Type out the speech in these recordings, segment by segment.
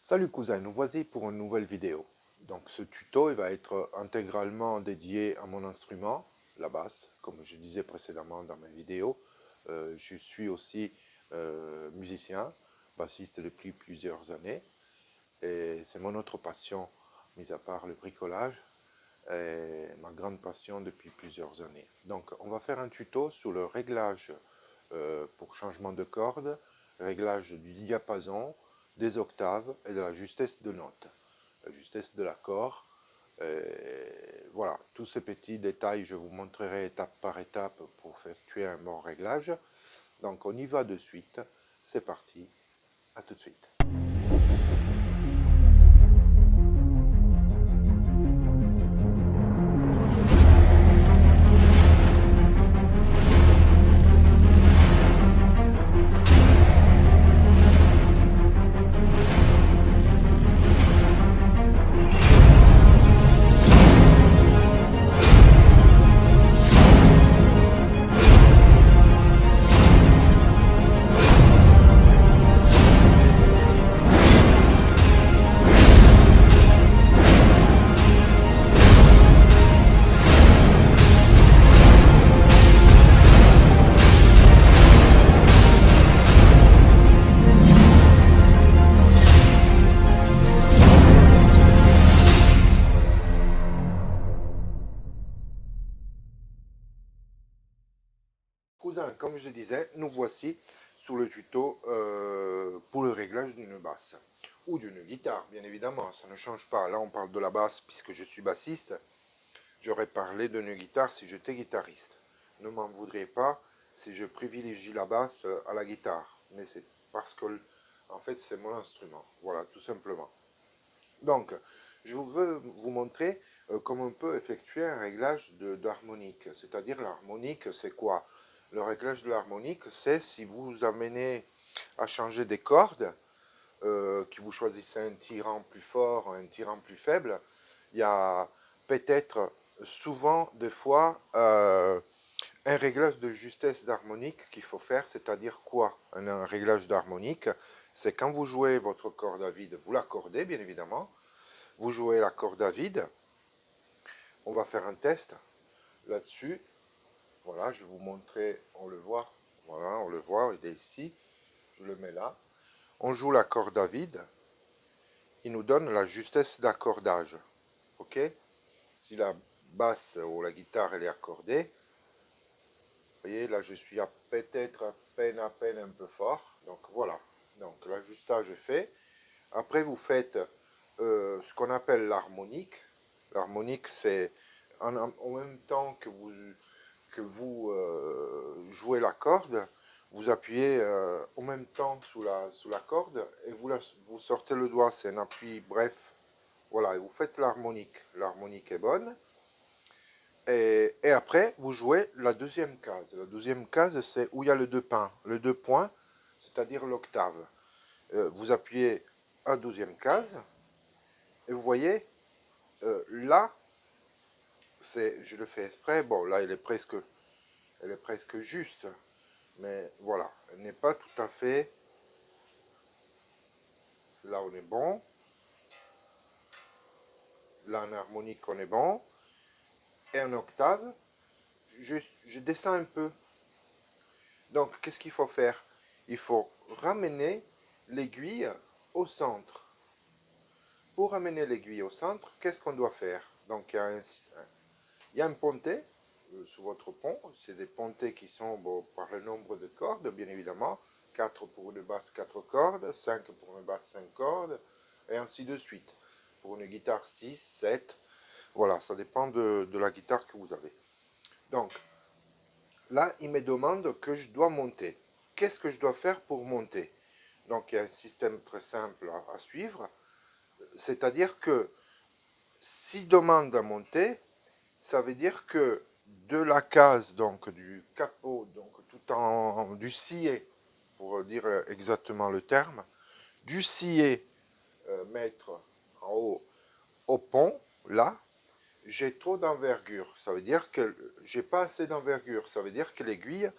Salut cousin, nous voici pour une nouvelle vidéo. Donc ce tuto il va être intégralement dédié à mon instrument, la basse, comme je disais précédemment dans mes vidéos. Je suis aussi musicien, bassiste depuis plusieurs années. Et c'est mon autre passion, mis à part le bricolage, et ma grande passion depuis plusieurs années. Donc on va faire un tuto sur le réglage pour changement de corde, réglage du diapason, des octaves et de la justesse de notes, la justesse de l'accord. Voilà, tous ces petits détails, je vous montrerai étape par étape pour effectuer un bon réglage. Donc on y va de suite, c'est parti, à tout de suite. Cousin, comme je disais, nous voici sur le tuto pour le réglage d'une basse ou d'une guitare, bien évidemment, ça ne change pas. Là, on parle de la basse puisque je suis bassiste. J'aurais parlé d'une guitare si j'étais guitariste. Ne m'en voudrez pas si je privilégie la basse à la guitare, mais c'est parce que, en fait, c'est mon instrument. Voilà, tout simplement. Donc, je veux vous montrer comment on peut effectuer un réglage d'harmonique. C'est-à-dire, l'harmonique, c'est quoi? Le réglage de l'harmonique, c'est si vous amenez à changer des cordes, que vous choisissez un tirant plus fort, un tirant plus faible, il y a peut-être souvent, des fois, un réglage de justesse d'harmonique qu'il faut faire, c'est-à-dire quoi? Un réglage d'harmonique, c'est quand vous jouez votre corde à vide, vous l'accordez bien évidemment, vous jouez la corde à vide, on va faire un test là-dessus. Voilà, je vais vous montrer, on le voit, voilà, on le voit, il est ici, je le mets là. On joue la corde à vide, il nous donne la justesse d'accordage, ok? Si la basse ou la guitare elle est accordée, vous voyez, là je suis peut-être à peine un peu fort, donc voilà, donc l'ajustage est fait. Après vous faites ce qu'on appelle l'harmonique. L'harmonique c'est en même temps que vous jouez la corde, vous appuyez en même temps sous la corde et vous sortez le doigt, c'est un appui bref. Voilà, et vous faites l'harmonique. L'harmonique est bonne. Et après, vous jouez la deuxième case. La deuxième case, c'est où il y a le deux points. Le deux points, c'est-à-dire l'octave. Vous appuyez à deuxième case. Et vous voyez, là, je le fais exprès. Bon, là, elle est presque juste. Mais voilà, elle n'est pas tout à fait. Là, on est bon. Là, en harmonique, on est bon. Et en octave, je descends un peu. Donc, qu'est-ce qu'il faut faire? Il faut ramener l'aiguille au centre. Pour ramener l'aiguille au centre, qu'est-ce qu'on doit faire? Donc, il y a un pontet sur votre pont. C'est des pontets qui sont bon, par le nombre de cordes, bien évidemment. 4 pour une basse, 4 cordes. 5 pour une basse, 5 cordes. Et ainsi de suite. Pour une guitare, 6, 7. Voilà, ça dépend de la guitare que vous avez. Donc, là, il me demande que je dois monter. Qu'est-ce que je dois faire pour monter? Donc, il y a un système très simple à suivre. C'est-à-dire que s'il demande à monter, ça veut dire que de la case, donc du capot, donc tout en du sillet, pour dire exactement le terme, du sillet mettre en haut au pont, là, j'ai trop d'envergure. Ça veut dire que j'ai pas assez d'envergure. Ça veut dire que l'aiguille,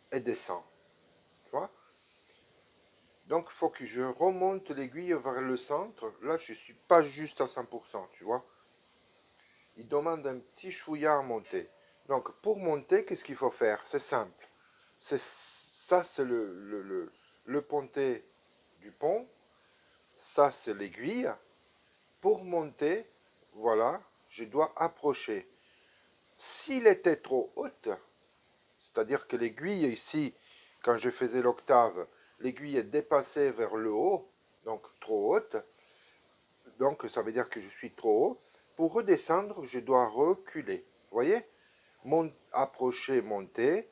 elle descend. Tu vois? Donc, il faut que je remonte l'aiguille vers le centre. Là, je ne suis pas juste à 100%, tu vois. Il demande un petit chouïa à monter. Donc, pour monter, qu'est-ce qu'il faut faire? C'est simple. Ça, c'est le pontet du pont. Ça, c'est l'aiguille. Pour monter, voilà, je dois approcher. S'il était trop haute, c'est-à-dire que l'aiguille ici, quand je faisais l'octave, l'aiguille est dépassée vers le haut, donc trop haute, donc ça veut dire que je suis trop haut. Pour redescendre, je dois reculer. Vous voyez? Approcher, monter,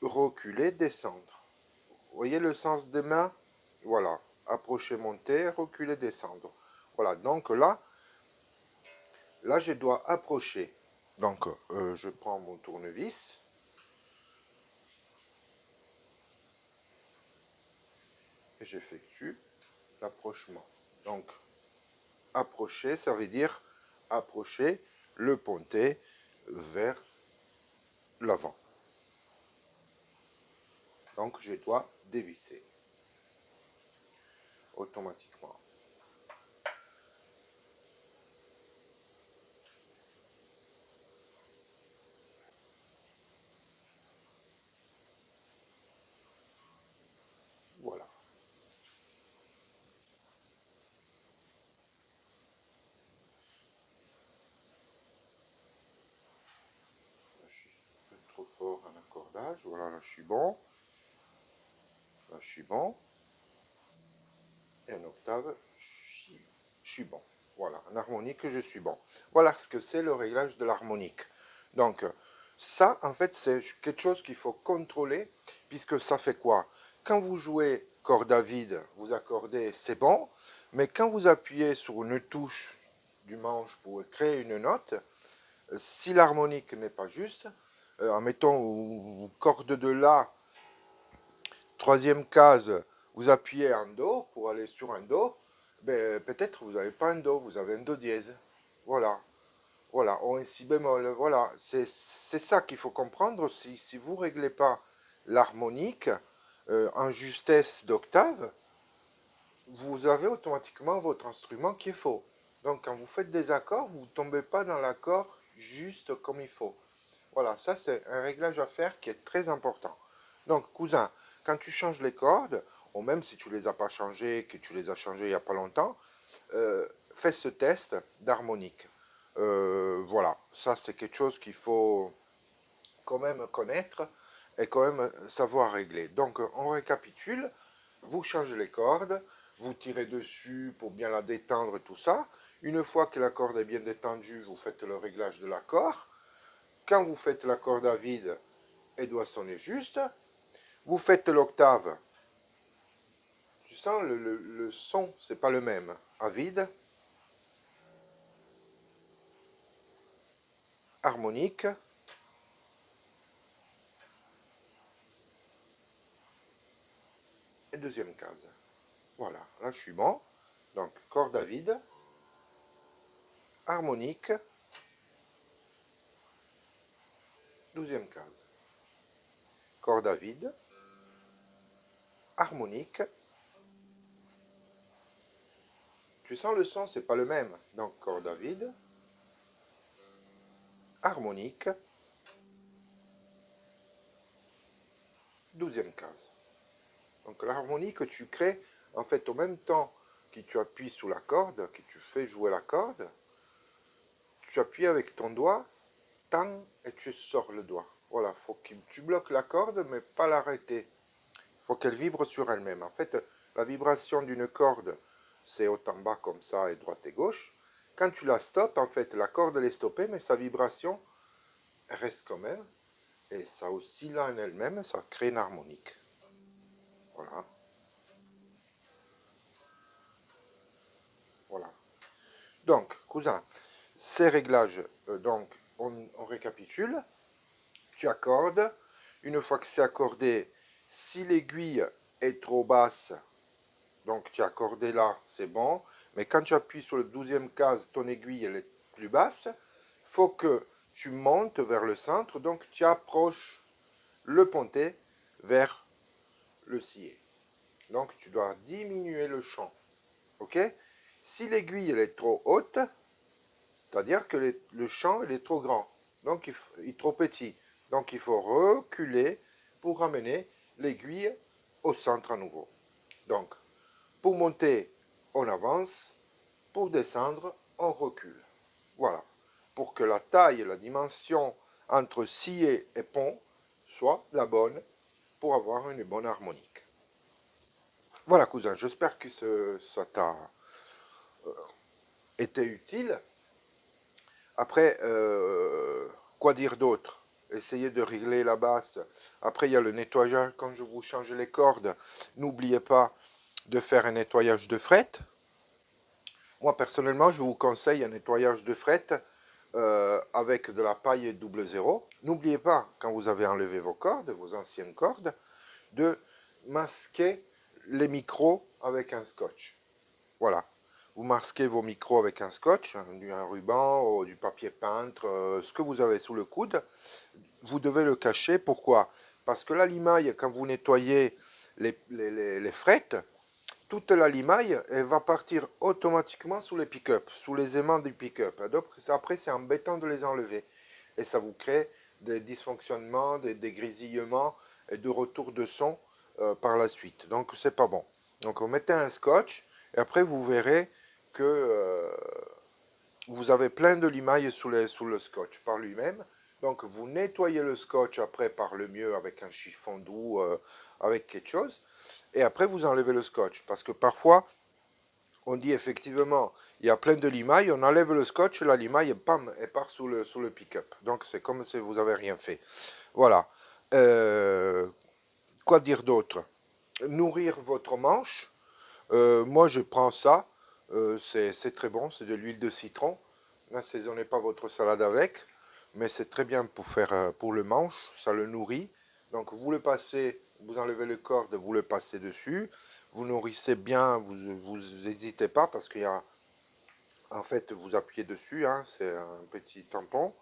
reculer, descendre. Vous voyez le sens des mains? Voilà. Approcher, monter, reculer, descendre. Voilà. Donc là, je dois approcher. Donc, je prends mon tournevis. Et j'effectue l'approchement. Donc, approcher, ça veut dire approcher le pontet vers l'avant. Donc, je dois dévisser automatiquement. Voilà. Là, je suis un peu trop fort en accordage. Voilà, là, je suis bon. Là, je suis bon. Et en octave, je suis bon. Voilà, en harmonique, je suis bon. Voilà ce que c'est le réglage de l'harmonique. Donc, ça, en fait, c'est quelque chose qu'il faut contrôler, puisque ça fait quoi? Quand vous jouez corde à vide, vous accordez, c'est bon, mais quand vous appuyez sur une touche du manche pour créer une note, si l'harmonique n'est pas juste, admettons, corde de La, troisième case, vous appuyez en Do pour aller sur un Do, ben, peut-être vous n'avez pas un Do, vous avez un Do dièse. Voilà. Voilà, ou un si bémol. Voilà, c'est ça qu'il faut comprendre. Si vous ne réglez pas l'harmonique en justesse d'octave, vous avez automatiquement votre instrument qui est faux. Donc quand vous faites des accords, vous ne tombez pas dans l'accord juste comme il faut. Voilà, ça c'est un réglage à faire qui est très important. Donc cousin, quand tu changes les cordes, ou même si tu ne les as pas changées, que tu les as changées il n'y a pas longtemps, fais ce test d'harmonique. Voilà, ça c'est quelque chose qu'il faut quand même connaître et quand même savoir régler. Donc on récapitule, vous changez les cordes, vous tirez dessus pour bien la détendre et tout ça. Une fois que la corde est bien détendue, vous faites le réglage de l'accord. Quand vous faites la corde à vide, elle doit sonner juste. Vous faites l'octave. Tu sens le son, c'est pas le même. À vide, harmonique et deuxième case. Voilà, là je suis bon. Donc corde à vide, harmonique, douzième case. Corde à vide, harmonique. Tu sens le son, c'est pas le même. Donc corde à vide, harmonique, douzième case. Donc l'harmonie que tu crées, en fait, au même temps que tu appuies sur la corde, que tu fais jouer la corde, tu appuies avec ton doigt, tang, et tu sors le doigt. Voilà, faut que tu bloques la corde, mais pas l'arrêter. Il faut qu'elle vibre sur elle-même. En fait, la vibration d'une corde, c'est haut en bas comme ça, et droite et gauche. Quand tu la stoppes, en fait, la corde elle est stoppée, mais sa vibration reste quand même. Et ça oscille en elle-même, ça crée une harmonique. Voilà. Voilà. Donc, cousin, ces réglages, donc, on récapitule. Tu accordes. Une fois que c'est accordé, si l'aiguille est trop basse, donc tu as accordé là, c'est bon. Mais quand tu appuies sur le 12e case, ton aiguille elle est plus basse. Il faut que tu montes vers le centre, donc tu approches le pontet vers le sillet. Donc tu dois diminuer le champ. Ok? Si l'aiguille elle est trop haute, c'est-à-dire que le champ il est trop grand, donc il est trop petit. Donc il faut reculer pour ramener l'aiguille au centre à nouveau. Donc pour monter, on avance, pour descendre, on recule. Voilà. Pour que la taille, la dimension entre scié et pont soit la bonne pour avoir une bonne harmonique. Voilà cousin, j'espère que ça t'a été utile. Après, quoi dire d'autre? Essayez de régler la basse. Après, il y a le nettoyage. Quand je vous change les cordes, n'oubliez pas de faire un nettoyage de fret. Moi, personnellement, je vous conseille un nettoyage de fret avec de la paille double zéro. N'oubliez pas, quand vous avez enlevé vos cordes, vos anciennes cordes, de masquer les micros avec un scotch. Voilà. Vous masquez vos micros avec un scotch, un ruban ou du papier peintre, ce que vous avez sous le coude. Vous devez le cacher. Pourquoi? Parce que la limaille, quand vous nettoyez les frettes, toute la limaille, elle va partir automatiquement sous les pick-up, sous les aimants du pick-up. Donc après, c'est embêtant de les enlever. Et ça vous crée des dysfonctionnements, des grésillements et de retour de son par la suite. Donc c'est pas bon. Donc vous mettez un scotch et après vous verrez que vous avez plein de limailles sous le scotch par lui-même. Donc vous nettoyez le scotch après par le mieux avec un chiffon doux, avec quelque chose. Et après vous enlevez le scotch. Parce que parfois, on dit effectivement, il y a plein de limailles, on enlève le scotch, la limaille, pam, elle part sous le pick-up. Donc c'est comme si vous n'avez rien fait. Voilà. Quoi dire d'autre? Nourrir votre manche. Moi, je prends ça. C'est très bon, c'est de l'huile de citron. N'assaisonnez pas votre salade avec, mais c'est très bien pour faire pour le manche, ça le nourrit. Donc vous le passez, vous enlevez le corde, vous le passez dessus. Vous nourrissez bien, vous n'hésitez pas parce qu'il y a, en fait, vous appuyez dessus, hein, c'est un petit tampon.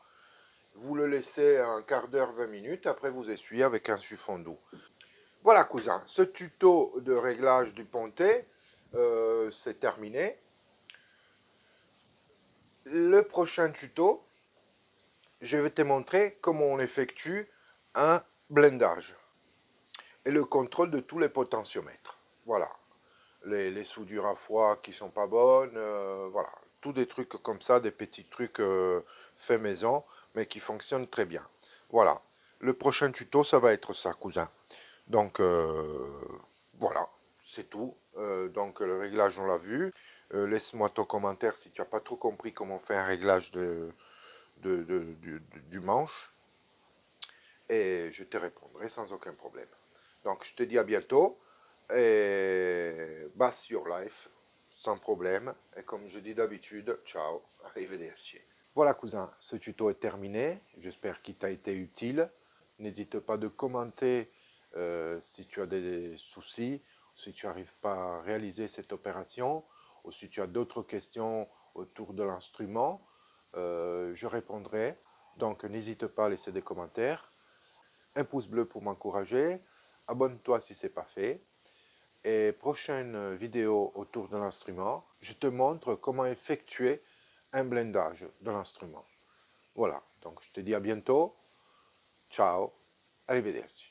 Vous le laissez un quart d'heure, 20 minutes, après vous essuyez avec un chiffon doux. Voilà cousin, ce tuto de réglage du pontet, c'est terminé. Le prochain tuto, je vais te montrer comment on effectue un blindage et le contrôle de tous les potentiomètres. Voilà, les soudures à froid qui sont pas bonnes, voilà, tous des trucs comme ça, des petits trucs faits maison, mais qui fonctionnent très bien. Voilà, le prochain tuto, ça va être ça, cousin. Donc, voilà, c'est tout. Donc, le réglage, on l'a vu. Laisse-moi ton commentaire si tu n'as pas trop compris comment faire un réglage du manche. Et je te répondrai sans aucun problème. Donc, je te dis à bientôt. Et bass your life, sans problème. Et comme je dis d'habitude, ciao, arrivederci. Voilà, cousin, ce tuto est terminé. J'espère qu'il t'a été utile. N'hésite pas de commenter si tu as des soucis, si tu n'arrives pas à réaliser cette opération, ou si tu as d'autres questions autour de l'instrument, je répondrai. Donc n'hésite pas à laisser des commentaires. Un pouce bleu pour m'encourager. Abonne-toi si ce n'est pas fait. Et prochaine vidéo autour de l'instrument, je te montre comment effectuer un blindage de l'instrument. Voilà, donc je te dis à bientôt. Ciao, arrivederci.